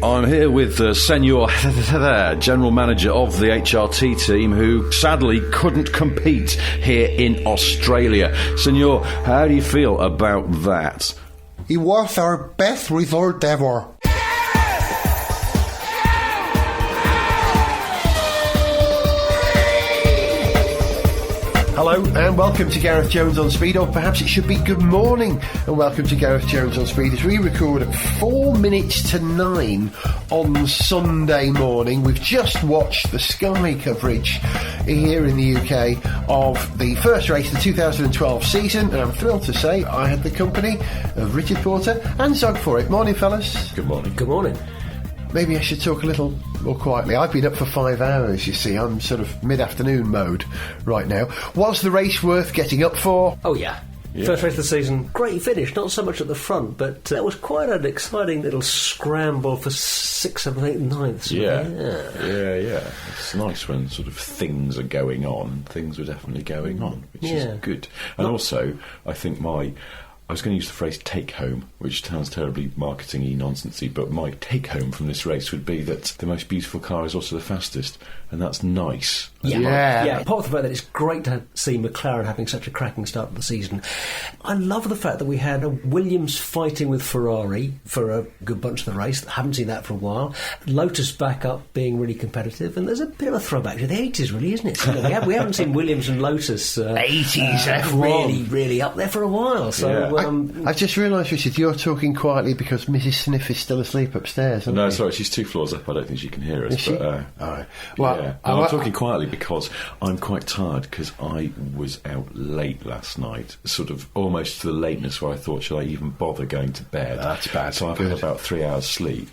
I'm here with Senor General Manager of the HRT team, who sadly couldn't compete here in Australia. Senor, how do you feel about that? It was our best result ever. Hello and welcome to Gareth Jones on Speed, or perhaps it should be good morning and welcome to Gareth Jones on Speed as we record at 4 minutes to 9 on Sunday morning. We've just watched the Sky coverage here in the UK of the first race of the 2012 season, and I'm thrilled to say I had the company of Richard Porter and Zog for it. Morning, fellas. Good morning. Good morning. Maybe I should talk a little more quietly. I've been up for 5 hours, you see. I'm sort of mid-afternoon mode right now. Was the race worth getting up for? Oh, yeah. First race of the season, great finish, not so much at the front, but that was quite an exciting little scramble for 6th, 7th, 8th and 9th. Yeah. It's nice when sort of things are going on. Things were definitely going on, which is good. And also, I think I was going to use the phrase take-home, which sounds terribly marketing-y nonsensy, but my take-home from this race would be that the most beautiful car is also the fastest, and that's nice. Yeah. Apart from the fact that it's great to see McLaren having such a cracking start to the season, I love the fact that we had a Williams fighting with Ferrari for a good bunch of the race. Haven't seen that for a while. Lotus back up being really competitive, and there's a bit of a throwback to the 80s, really, isn't it? You know, we haven't seen Williams and Lotus 80s really up there for a while. So I've just realised, Richard, you're talking quietly because Mrs. Sniff is still asleep upstairs. No, sorry, she's 2 floors up. I don't think she can hear us. Is she? All right. Well, I'm talking quietly because I'm quite tired, because I was out late last night, sort of almost to the lateness where I thought, should I even bother going to bed? That's bad. So I've had about 3 hours sleep,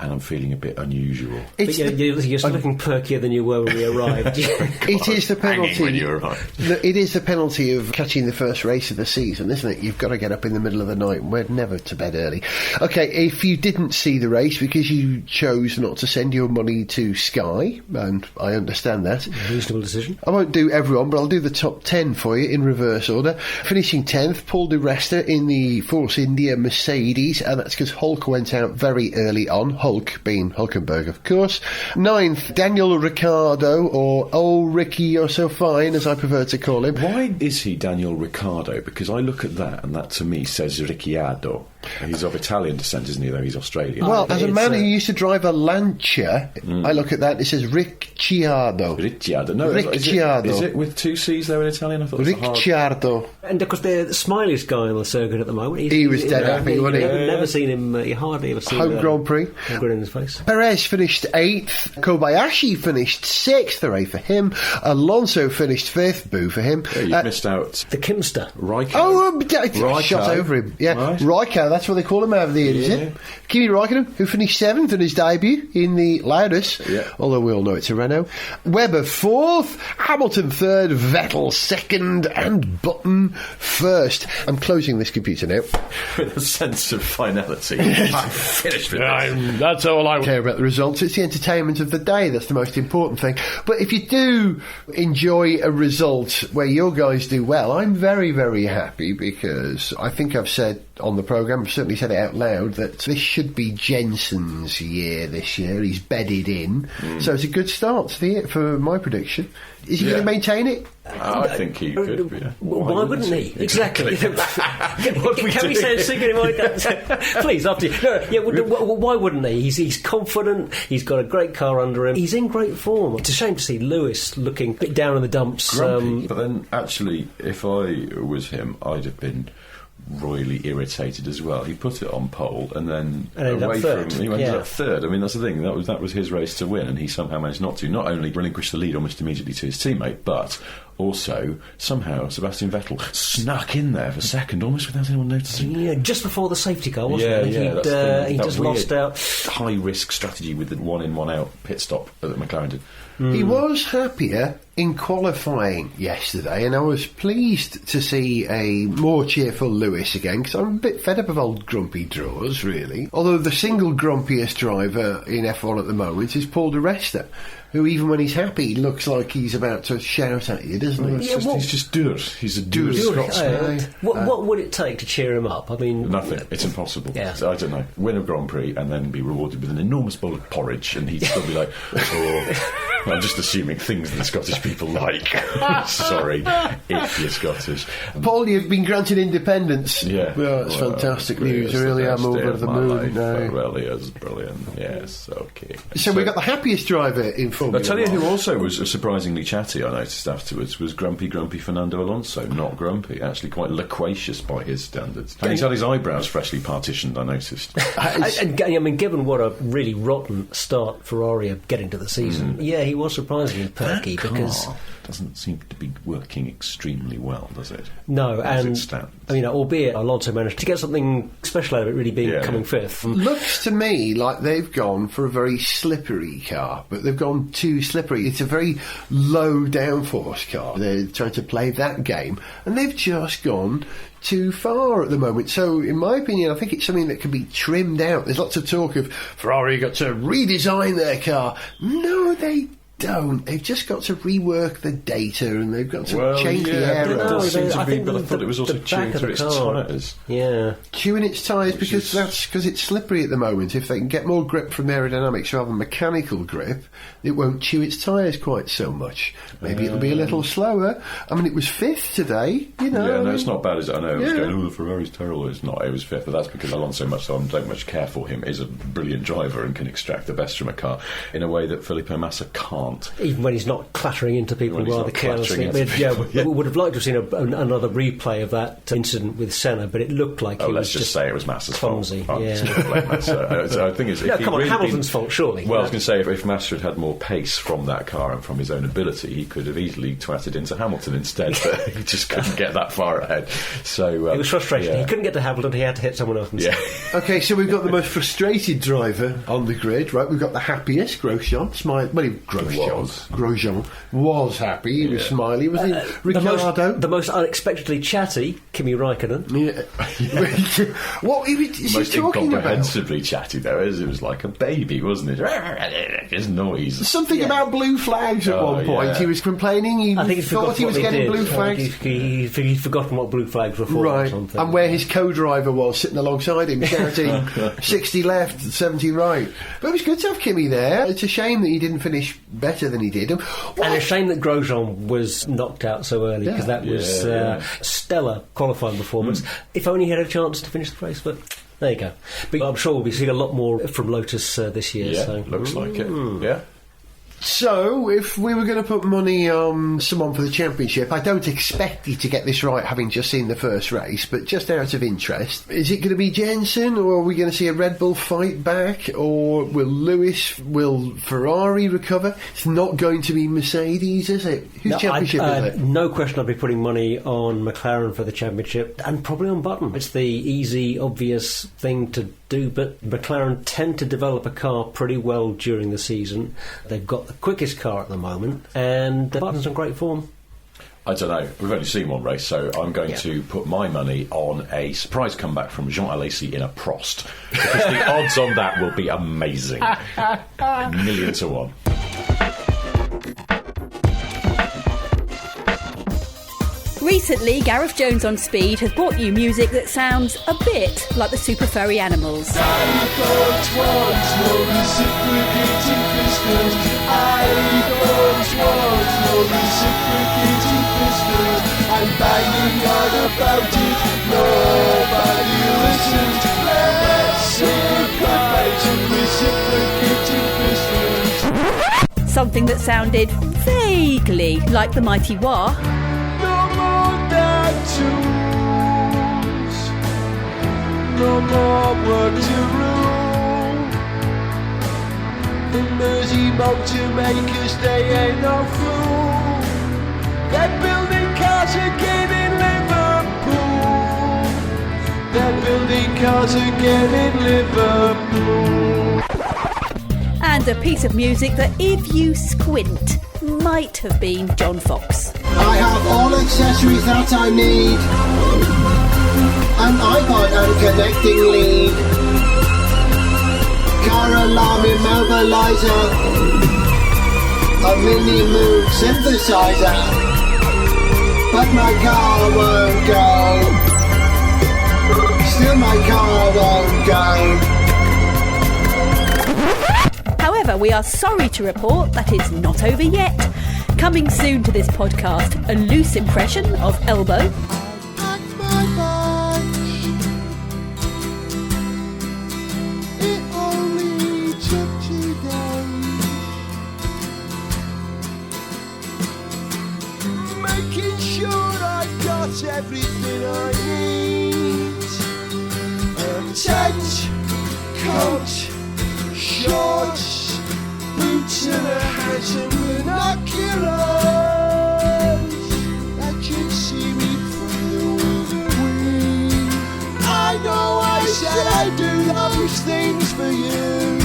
and I'm feeling a bit unusual. But you're still looking perkier than you were when we arrived. It is the penalty. When you arrived. It is the penalty of catching the first race of the season, isn't it? You've got to get up in the middle of the night. We're never to bed early. Okay, if you didn't see the race because you chose not to send your money to Sky, and I understand that. Reasonable decision. I won't do everyone, but I'll do the top 10 for you in reverse order. Finishing 10th, Paul di Resta in the Force India Mercedes, and that's because Hulk went out very early on. Hulk being Hulkenberg, of course. 9th, Daniel Ricciardo, or Old Ricky, you're so fine, as I prefer to call him. Why is he Daniel Ricciardo? Because I look at that, and that to me says Ricciardo. He's of Italian descent, isn't he, though he's Australian? Well, as a man who used to drive a Lancia, I look at that, it says Ricciardo. Ricciardo. No, Ricciardo. Is it with 2 C's though in Italian? I thought it was Ricciardo. And of course, the smileyest guy on the circuit at the moment. He was dead happy, wasn't he? Never seen him, you hardly ever seen Home Grand Prix. A grin in his face. Perez finished 8th. Kobayashi finished 6th. Hooray for him. Alonso finished 5th. Boo for him. Yeah, you missed out. The Kimster. Raikkonen. Shot over him. Yeah, right. Raikkonen, that's what they call him over there, is it? Kimi Raikkonen, who finished 7th in his debut in the Loudus, although we all know it's a Renault. Webber 4th, Hamilton 3rd, Vettel 2nd, and Button 1st. I'm closing this computer now. With a sense of finality. I'm finished with this. That's all I care about the results. It's the entertainment of the day that's the most important thing. But if you do enjoy a result where your guys do well, I'm very, very happy, because I think I've said on the programme, I've certainly said it out loud, that this should be Jensen's year this year. He's bedded in. So it's a good start to the year for my prediction. Is he going to maintain it? I think he could be. Why wouldn't he? Exactly. Can we say a secret like that? Please, after you. Why wouldn't he? He's confident. He's got a great car under him. He's in great form. It's a shame to see Lewis looking a bit down in the dumps. Grumpy. But then, actually, if I was him, I'd have been royally irritated as well. He put it on pole and then away from him, he went up 3rd. I mean, that's the thing, that was his race to win, and he somehow managed not only relinquish the lead almost immediately to his teammate, but also somehow Sebastian Vettel snuck in there for 2nd almost without anyone noticing. Yeah, just before the safety car, wasn't it? He just lost out. High risk strategy with the 1 in 1 out pit stop that McLaren did. He was happier in qualifying yesterday, and I was pleased to see a more cheerful Lewis again, because I'm a bit fed up of old grumpy draws, really. Although the single grumpiest driver in F1 at the moment is Paul di Resta, who even when he's happy looks like he's about to shout at you, doesn't he? He's just dour. He's a dour Scotsman. What would it take to cheer him up? I mean, nothing. It's impossible. Yeah. I don't know. Win a Grand Prix and then be rewarded with an enormous bowl of porridge, and he'd still be like, "Oh." I'm just assuming things that Scottish people like. Sorry, if you're Scottish. Paul, you've been granted independence. Yeah. Well, it's fantastic news. I really am over the moon now. It really is brilliant. Yes, okay. So we got the happiest driver in Formula I'll tell you One. who also was surprisingly chatty, I noticed afterwards, was grumpy Fernando Alonso. Not grumpy, actually quite loquacious by his standards. And he's had his eyebrows freshly partitioned, I noticed. and I mean, given what a really rotten start Ferrari are getting to the season, yeah, he was surprisingly perky because doesn't seem to be working extremely well, does it? No, as and it stands. Albeit Alonso managed to get something special out of it, really being coming fifth. Looks to me like they've gone for a very slippery car, but they've gone too slippery. It's a very low downforce car. They're trying to play that game, and they've just gone too far at the moment. So, in my opinion, I think it's something that can be trimmed out. There's lots of talk of Ferrari got to redesign their car. No, they don't. They've just got to rework the data, and they've got to change the aero. But I thought it was also chewing through its tyres. Yeah, chewing its tyres because it's slippery at the moment. If they can get more grip from aerodynamics rather than mechanical grip, it won't chew its tyres quite so much. Maybe it'll be a little slower. I mean, it was fifth today. Yeah, no, it's not bad, is it? I know it was going, oh, the Ferrari's terrible. It's not. It was fifth, but that's because Alonso don't much care for him. Is a brilliant driver and can extract the best from a car in a way that Felipe Massa can't. Even when he's not clattering into people rather carelessly. We would have liked to have seen another replay of that incident with Senna, but it looked like it was just say it was Massa's clumsy. fault. So I think it's Hamilton's fault, surely. Well, I was going to say if Massa had had more pace from that car and from his own ability, he could have easily twatted into Hamilton instead, but he just couldn't get that far ahead. So it was frustration. He couldn't get to Hamilton. He had to hit someone else. Okay, so we've got the most frustrated driver on the grid, right? We've got the happiest, Grosjean. Grosjean was happy. He was smiley. Was he? Ricciardo. The most unexpectedly chatty, Kimi Raikkonen. Yeah. What is he most talking about? Incomprehensibly chatty, though. It was like a baby, wasn't it? His noise. Something about blue flags at one point. He was complaining. I think he thought he was getting blue flags. He'd forgotten what blue flags were for. Right. Or something. And where his co-driver was sitting alongside him, shouting 60 left, 70 right. But it was good to have Kimi there. It's a shame that he didn't finish better than he did. And a shame that Grosjean was knocked out so early, because that was stellar qualifying performance. If only he had a chance to finish the race, but there you go. But I'm sure we'll be seeing a lot more from Lotus this year. Yeah, so. Looks like it. Yeah. So, if we were going to put money on someone for the championship, I don't expect you to get this right, having just seen the first race, but just out of interest, is it going to be Jensen, or are we going to see a Red Bull fight back, or will Ferrari recover? It's not going to be Mercedes, is it? Whose championship is it? No question I'd be putting money on McLaren for the championship, and probably on Button. It's the easy, obvious thing to do, but McLaren tend to develop a car pretty well during the season. They've got the quickest car at the moment, and Button's in great form. I don't know. We've only seen one race, so I'm going to put my money on a surprise comeback from Jean Alesi in a Prost, because the odds on that will be amazing. 1,000,000 to 1. Recently, Gareth Jones on Speed has brought you music that sounds a bit like the Super Furry Animals. I'm banging on about it, nobody listens. Let's say goodbye to reciprocating pistols. Something that sounded vaguely like the Mighty Wah. No more tattoos, no more work to rule. The Mersey motor makers, they ain't no fool. They're building cars again in Liverpool. They're building cars again in Liverpool. And a piece of music that, if you squint, might have been John Fox. I have all accessories that I need. An iPod and connecting lead. Car alarm immobilizer. a mini moog synthesizer, but my car won't go. Still my car won't go. However, we are sorry to report that it's not over yet. Coming soon to this podcast, a loose impression of Elbow. Everything I need. A tent, coat, shorts, boots and a hat and binoculars that can see me through the wind. I know I said I'd do those things for you.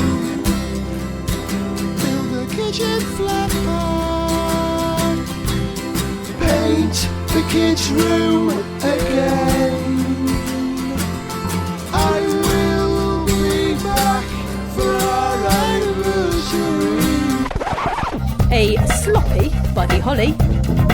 Build a kitchen flat, paint the kids' room again. I will be back for our anniversary. A sloppy Buddy Holly.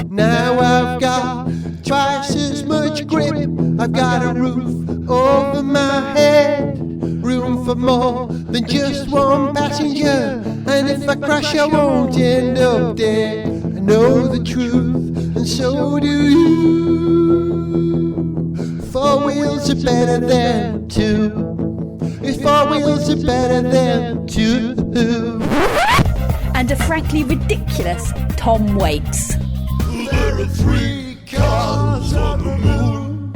Now I've got twice as much grip. I've got a roof over my head, room for more than just one passenger. And if I crash I won't end up dead. I know the truth, and so do you. 4 wheels are better than 2. If 4 wheels are better than 2. And a frankly ridiculous Tom Waits. There are 3 cars on the moon,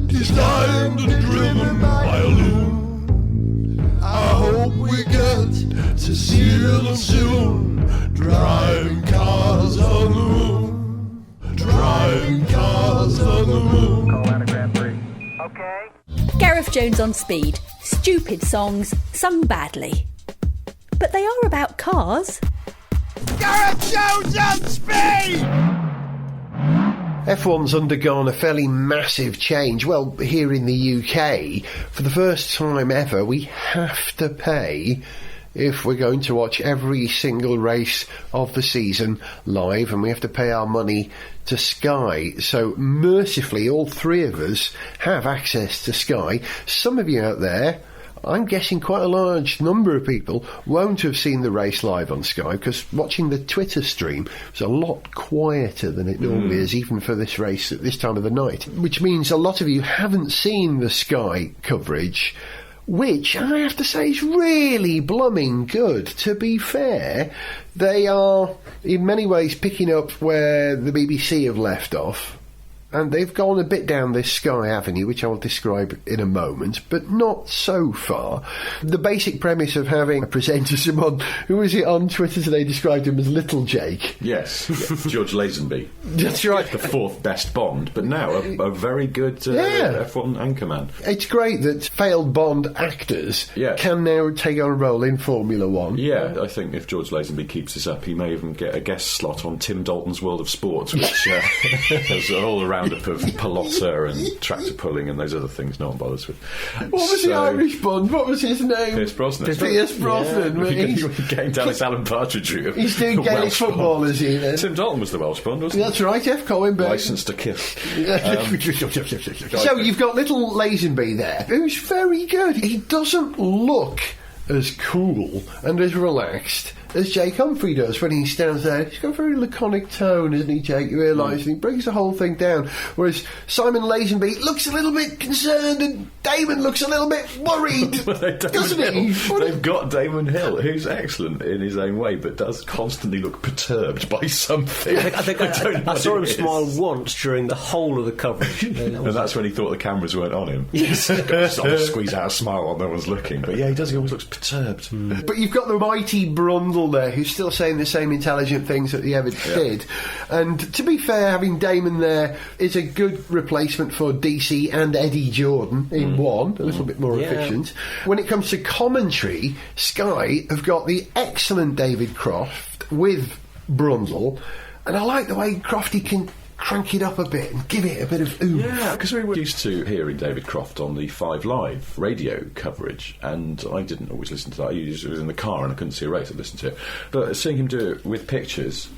designed and driven by a loon. I hope we get to see them soon. Driving cars on the moon. Driving cars on the moon. Call out a Grand Prix. Okay. Gareth Jones on Speed. Stupid songs sung badly. But they are about cars. Gareth Jones on Speed! F1's undergone a fairly massive change. Well, here in the UK, for the first time ever, we have to pay if we're going to watch every single race of the season live, and we have to pay our money to Sky. So mercifully, all 3 of us have access to Sky. Some of you out there, I'm guessing quite a large number of people, won't have seen the race live on Sky, because watching the Twitter stream was a lot quieter than it normally is, even for this race at this time of the night, which means a lot of you haven't seen the Sky coverage, which I have to say is really blooming good. To be fair, they are in many ways picking up where the BBC have left off, and they've gone a bit down this Sky Avenue, which I will describe in a moment, but not so far. The basic premise of having a presenter, someone, who was it on Twitter today, described him as Little Jake. Yes, George Lazenby. That's right. The 4th best Bond, but now a very good F1 anchorman. It's great that failed Bond actors can now take on a role in Formula 1. Yeah, I think if George Lazenby keeps this up, he may even get a guest slot on Tim Dalton's World of Sports, which has all around roundup of palotta and tractor pulling and those other things no one bothers with. What was the Irish Bond? What was his name? Pierce Brosnan. Pierce Brosnan. Yeah. He's getting down this Alan Partridge route. He's doing Gaelic football, is he then? Tim Dalton was the Welsh Bond, wasn't he? That's right, F. Colin Burke. Licensed to kill. So you've got little Lazenby there, who's very good. He doesn't look as cool and as relaxed as Jake Humphrey does when he stands there. He's got a very laconic tone, isn't he, Jake? You realise, and he brings the whole thing down. Whereas Simon Lazenby looks a little bit concerned and Damon looks a little bit worried, doesn't he? They've got Damon Hill, who's excellent in his own way, but does constantly look perturbed by something. I saw him smile once during the whole of the coverage. And that's when he thought the cameras weren't on him. Yes. I'll squeeze out a smile while no one's looking. But yeah, he does. He always looks perturbed. But you've got the mighty Brundle there, who's still saying the same intelligent things that he ever did. And to be fair, having Damon there is a good replacement for DC and Eddie Jordan in one, a little bit more efficient. When it comes to commentary, Sky have got the excellent David Croft with Brundle, and I like the way Crofty can crank it up a bit and give it a bit of oomph. Yeah, because we were used to hearing David Croft on the 5 Live radio coverage, and I didn't always listen to that. I was in the car and I couldn't see a race, I'd listen to it. But seeing him do it with pictures,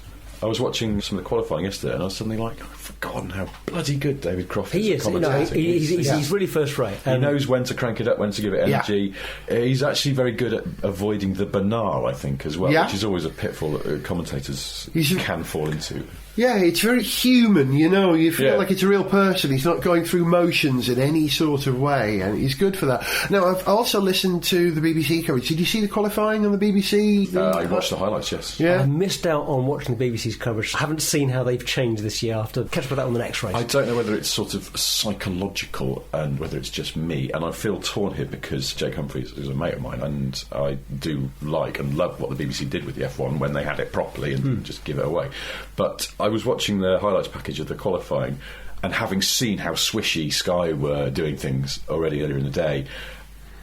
I was watching some of the qualifying yesterday, and I was suddenly like, I've forgotten how bloody good David Croft is. He is. He's really first rate. He knows when to crank it up, when to give it energy. Yeah. He's actually very good at avoiding the banal, I think, as well, which is always a pitfall that commentators can fall into. Yeah, it's very human, you know. You feel like it's a real person. He's not going through motions in any sort of way, and he's good for that. Now, I've also listened to the BBC coverage. Did you see the qualifying on the BBC? I watched the highlights, yes. Yeah. I missed out on watching the BBC's coverage. I haven't seen how they've changed this year. I'll have to catch up with that on the next race. I don't know whether it's sort of psychological and whether it's just me, and I feel torn here because Jake Humphries is a mate of mine, and I do like and love what the BBC did with the F1 when they had it properly and just give it away. But I was watching the highlights package of the qualifying, and having seen how swishy Sky were doing things already earlier in the day,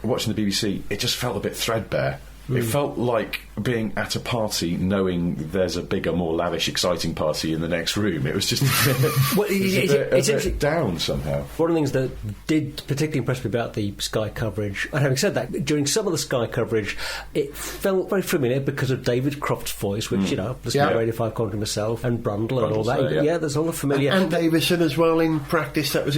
watching the BBC, it just felt a bit threadbare. It felt like being at a party knowing there's a bigger, more lavish, exciting party in the next room. It was just a bit down somehow. One of the things that did particularly impress me about the Sky coverage, and having said that, during some of the Sky coverage, it felt very familiar because of David Croft's voice, which, you know, the Sky Radio 5 commentary myself, and Brundle and all that. Yeah, there's all the familiar. And Davison as well in practice, that was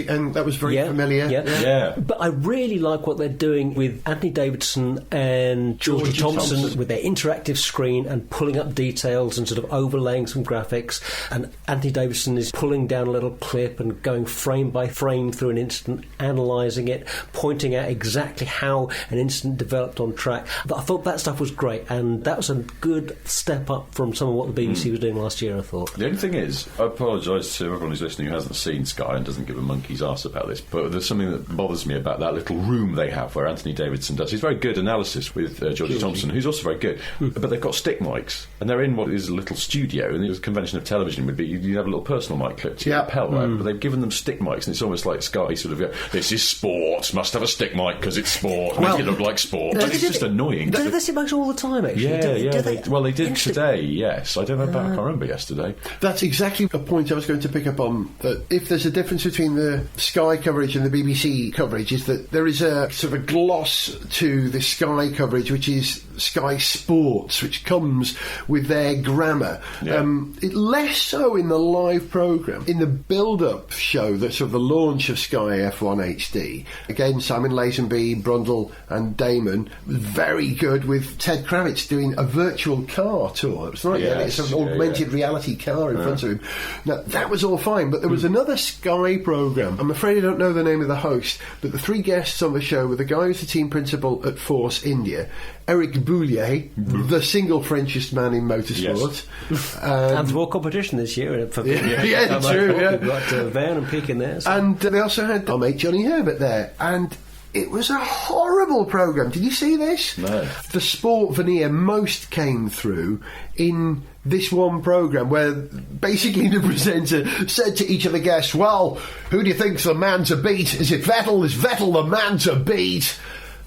very familiar. Yeah. But I really like what they're doing with Anthony Davidson and George Thompson with their interactive screen and pulling up details and sort of overlaying some graphics, and Anthony Davidson is pulling down a little clip and going frame by frame through an incident, analysing it, pointing out exactly how an incident developed on track. But I thought that stuff was great, and that was a good step up from some of what the BBC was doing last year, I thought. The only thing is, I apologise to everyone who's listening who hasn't seen Sky and doesn't give a monkey's arse about this, but there's something that bothers me about that little room they have where Anthony Davidson does his very good analysis with Georgie Thompson, who's also very good, but they've got stick mics, and they're in what is a little studio, and the convention of television would be you have a little personal mic clip to your lapel, right? But they've given them stick mics, and it's almost like Sky sort of go, this is sport, must have a stick mic because it's sport, make it look like sport, but it's just annoying. Do they stick mics all the time, actually? They did today, yes. I don't know about, I can't remember yesterday. That's exactly a point I was going to pick up on, that if there's a difference between the Sky coverage and the BBC coverage, is that there is a sort of a gloss to the Sky coverage, which is Sky Sports, which comes with their grammar. Less so in the live programme. In the build-up show, that's sort of the launch of Sky F1 HD, again, Simon Lazenby, Brundle and Damon, very good, with Ted Kravitz doing a virtual car tour. It was right, it's an augmented reality car in front of him. Now, that was all fine, but there was another Sky programme. I'm afraid I don't know the name of the host, but the 3 guests on the show were the guy who's the team principal at Force India, Eric Boulier, the single Frenchest man in motorsport. Yes. And more competition this year. True. We've got Van and Peak in there. So. And they also had our mate Johnny Herbert there. And it was a horrible programme. Did you see this? No. The sport veneer most came through in this one programme, where basically the presenter said to each of the guests, well, who do you think's the man to beat? Is it Vettel? Is Vettel the man to beat?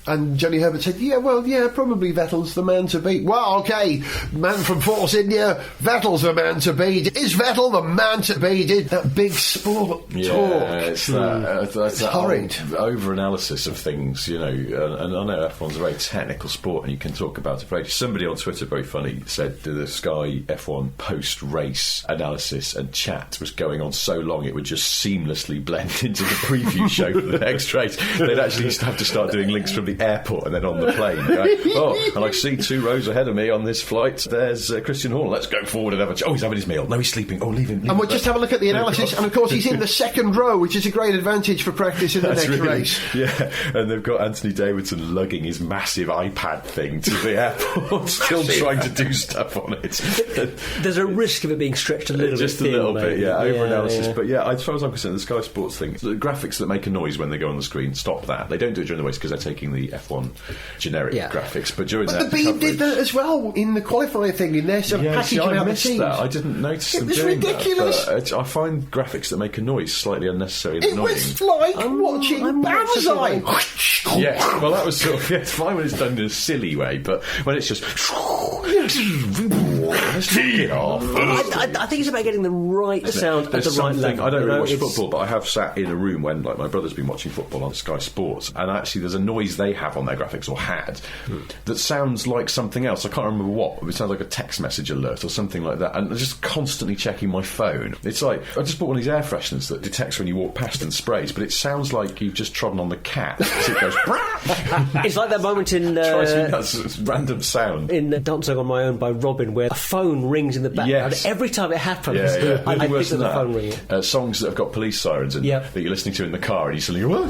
And Johnny Herbert said, probably Vettel's the man to beat. Well, OK, man from Force India, Vettel's the man to beat. Is Vettel the man to beat? That big sport talk. It's that's horrid over-analysis of things, you know. And I know F1's a very technical sport, and you can talk about it for ages. Somebody on Twitter, very funny, said the Sky F1 post-race analysis and chat was going on so long it would just seamlessly blend into the preview show for the next race. They'd actually have to start doing links from the airport and then on the plane. Right? And I see 2 rows ahead of me on this flight. There's Christian Horner. Let's go forward and have a... he's having his meal. No, he's sleeping. Leave him. And we'll just have a look at the analysis. And of course, he's in the second row, which is a great advantage for practice in the next race. Yeah, and they've got Anthony Davidson lugging his massive iPad thing to the airport, still trying to do stuff on it. There's a risk of it being stretched a little bit. Just a little bit, over-analysis. But as far as I'm concerned, the Sky Sports thing, the graphics that make a noise when they go on the screen, stop that. They don't do it during the race because they're taking the the F1 generic graphics. But during the Beeb did that as well in the qualifying thing in their sort of packaging out the teams. That. I didn't notice them doing ridiculous. That. I find graphics that make a noise slightly unnecessary and annoying. It was like watching Banzai. Yeah, well, that was sort of it's fine when it's done in a silly way, but when it's just let's take it off. I think it's about getting the right sound at the right level. I don't really watch football, but I have sat in a room when, like, my brother's been watching football on Sky Sports, and actually there's a noise they have on their graphics, or had, that sounds like something else. I can't remember what. It sounds like a text message alert or something like that, and I'm just constantly checking my phone. It's like, I just bought one of these air fresheners that detects when you walk past and sprays, but it sounds like you've just trodden on the cat. It goes it's like that moment in that's random sound in Dancing on My Own by Robin, where a phone rings in the background. Yes. Every time it happens, I think of the phone ringing. Songs that have got police sirens in that you're listening to in the car, and you suddenly go,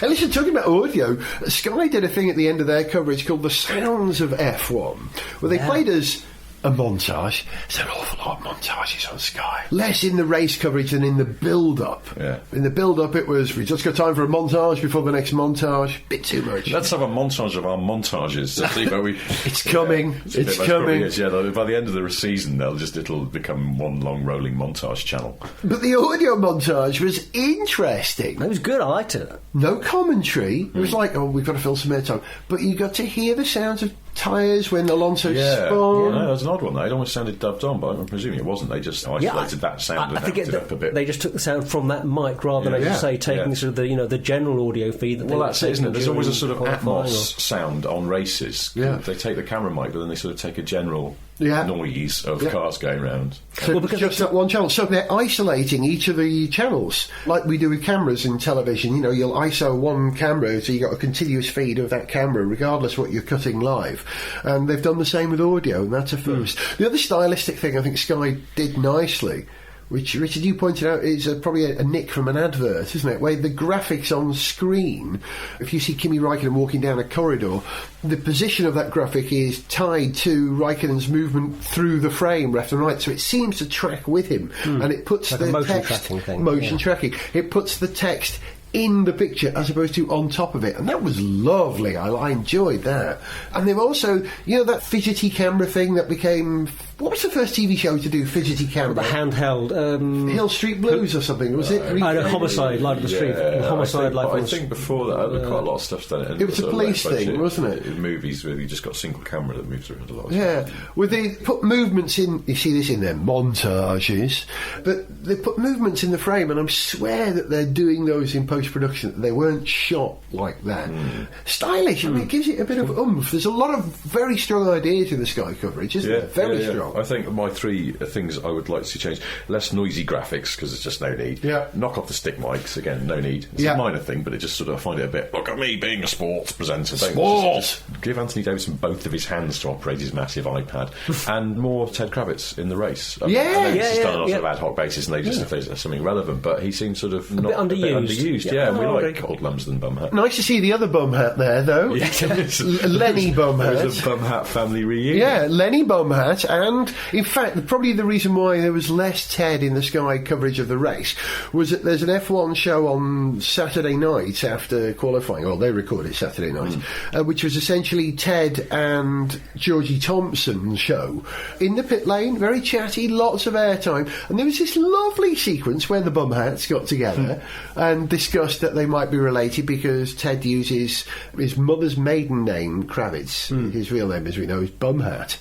And listen, talking about audio, Sky did a thing at the end of their coverage called The Sounds of F1, where they played us a montage. There's an awful lot of montages on Sky. Less in the race coverage than in the build-up. Yeah. In the build-up, it was, we just got time for a montage before the next montage. Bit too much. Let's have a montage of our montages to see where we... It's coming. It's coming. By the end of the season, it'll become one long rolling montage channel. But the audio montage was interesting. It was good. I liked it. No commentary. It was like, we've got to fill some airtime. But you got to hear the sounds of tyres when Alonso spun. Yeah, no, that was an odd one. It almost sounded dubbed on, but I'm presuming it wasn't. They just isolated that sound and acted up a bit. They just took the sound from that mic rather than, as you say, taking sort of the general audio feed. That's it, isn't it? There's always a sort of Atmos sound on races. Yeah. They take the camera mic, but then they sort of take a general noise of cars going round. So because just that one channel. So they're isolating each of the channels, like we do with cameras in television. You'll ISO one camera, so you got a continuous feed of that camera, regardless of what you're cutting live. And they've done the same with audio, and that's a first. The other stylistic thing I think Sky did nicely, which, Richard, you pointed out, is probably a nick from an advert, isn't it? Where the graphics on screen, if you see Kimi Raikkonen walking down a corridor, the position of that graphic is tied to Raikkonen's movement through the frame, left and right, so it seems to track with him. And it puts like the motion text... tracking thing. Motion tracking. It puts the text in the picture as opposed to on top of it, and that was lovely. I enjoyed that. And they've also, that fidgety camera thing that became, what was the first TV show to do fidgety camera? The handheld Hill Street Blues or something, was it? Homicide, Light of the Street. Homicide, I think before that, quite a lot of stuff's done it. It was a police thing, wasn't it? In movies where you just got a single camera that moves around a lot. Yeah, well, they put movements in. You see this in their montages, but they put movements in the frame, and I swear that they're doing those in post-production. They weren't shot like that. Stylish, it gives it a bit of oomph. There's a lot of very strong ideas in the Sky coverage, isn't there? Very strong. I think my three things I would like to change: less noisy graphics, because there's just no need. Yeah. Knock off the stick mics, again, no need. It's a minor thing, but it just sort of, I find it a bit, look at me being a sports presenter. Just give Anthony Davidson both of his hands to operate his massive iPad. And more Ted Kravitz in the race. I know this is done on a sort of ad hoc basis, and they just, if there's something relevant, but he seems sort of not a bit underused. And we like Old Lumsden Bumhat. Nice to see the other Bumhat there, though. Lenny Bumhat. There's a Bumhat family reunion. Yeah, Lenny Bumhat, and in fact, probably the reason why there was less Ted in the Sky coverage of the race was that there's an F1 show on Saturday night after qualifying. Well, they record it Saturday night, which was essentially Ted and Georgie Thompson's show in the pit lane, very chatty, lots of airtime, and there was this lovely sequence where the Bumhats got together and discussed that they might be related because Ted uses his mother's maiden name, Kravitz. His real name, as we know, is Bumhat.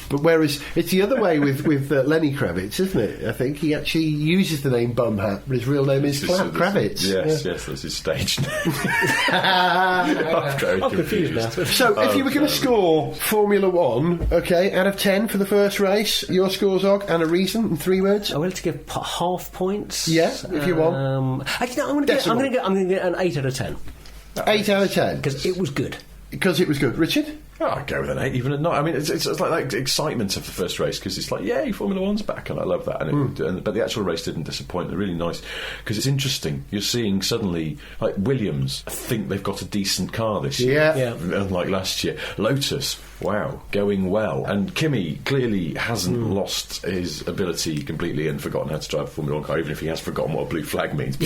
But whereas it's the other way with Lenny Kravitz, isn't it? I think he actually uses the name Bumhat, but his real name is Kravitz. Yes, that's his stage name. I'm very confused now. So, if you were going to score Formula One, out of 10 for the first race, your scores, Og, and a reason in 3 words. I will to give half points. Yeah, if you want. Actually, I'm going to get an 8 out of 10. 8 out of 10 because it was good. Because it was good, Richard. I'd go with an 8, even a 9. I mean, it's like the excitement of the first race, because it's like, yay, Formula One's back, and I love that. But the actual race didn't disappoint. They're really nice, because it's interesting. You're seeing suddenly, like, Williams, I think they've got a decent car this year, unlike last year. Lotus, wow, going well. And Kimi clearly hasn't lost his ability completely and forgotten how to drive a Formula 1 car, even if he has forgotten what a blue flag means.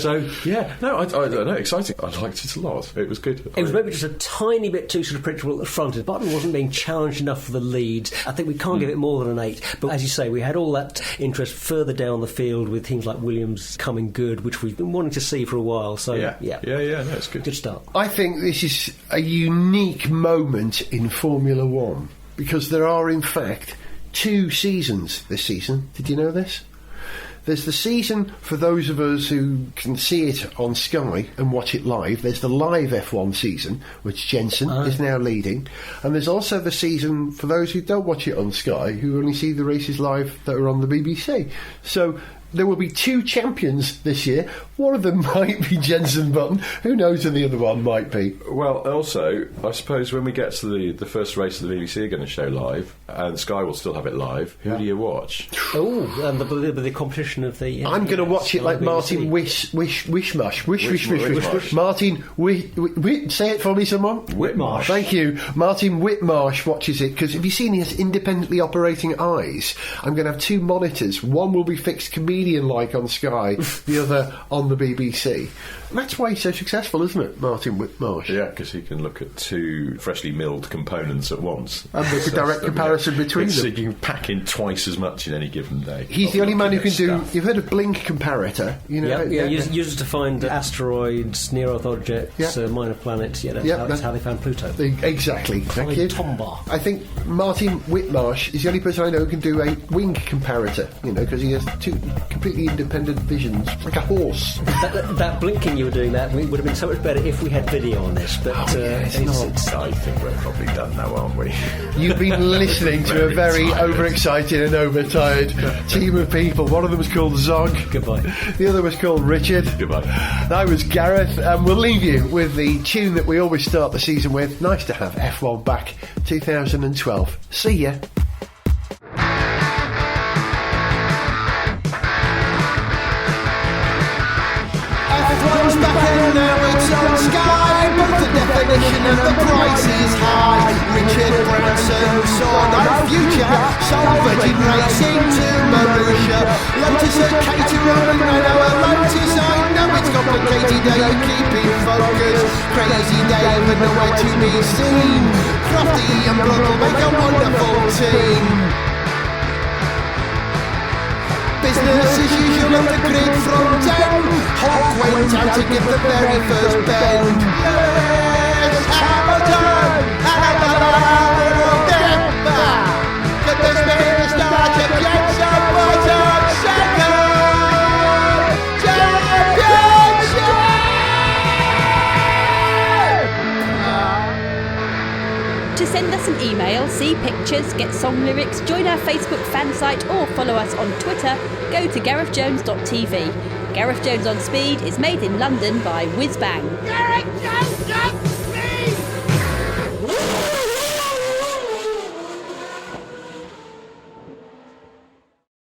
So, yeah, no, I don't know, exciting. I liked it a lot. It was good. It was maybe just a tiny bit too sort of predictable at the front. His Button wasn't being challenged enough for the lead. I think we can't give it more than an 8. But as you say, we had all that interest further down the field with teams like Williams coming good, which we've been wanting to see for a while. So, no, it's good. Good start. I think this is a unique moment in Formula One, because there are, in fact, 2 seasons this season. Did you know this? There's the season for those of us who can see it on Sky and watch it live. There's the live F1 season, which Jensen is now leading. And there's also the season for those who don't watch it on Sky, who only see the races live that are on the BBC. So there will be 2 champions this year. One of them might be Jensen Button. Who knows who the other one might be? Well, also, I suppose when we get to the first race of the BBC are going to show live, and Sky will still have it live, who do you watch? Oh, and the competition of the... I'm going to watch it like Martin Wishmash. Martin say it for me, someone. Whitmarsh. Thank you. Martin Whitmarsh watches it, because have you seen his independently operating eyes? I'm going to have 2 monitors. One will be fixed comedian-like on Sky, the other on the BBC. That's why he's so successful, isn't it, Martin Whitmarsh? Yeah, because he can look at 2 freshly milled components at once. And make a direct comparison between them. So you can pack in twice as much in any given day. He's the only man who can do... You've heard of blink comparator? You know, used to find asteroids, near-Earth objects, minor planets. That's how they found Pluto. Exactly. Thank you. I think Martin Whitmarsh is the only person I know who can do a wing comparator, because he has 2 completely independent visions, like a horse. That blinking you were doing, that would have been so much better if we had video on this, but it's not. I think we're probably done now, aren't we? You've been listening to a very overexcited and overtired team of people. One of them was called Zog. Goodbye. The other was called Richard. Goodbye. I was Gareth, and we'll leave you with the tune that we always start the season with. Nice to have F1 back, 2012. See ya. F1's back and now it's on Sky, but the definition of the price is high. Richard Branson saw no future, sold Virgin Racing to Marussia. Lotus at Caterham and Renault at Lotus. I know it's complicated, how you keep in focus. Crazy Dave and nowhere to be seen. Crofty and Blood will make a wonderful team. Business as usual at the grid from 10. Hawk went out to give the very first bend. Yes, Hamilton! But there's been a start of Jensen Button second championship! To send us an email, see pictures, get song lyrics, join our Facebook fan site or follow us on Twitter, go to GarethJones.tv. Gareth Jones on Speed is made in London by Whizbang. Gareth Jones!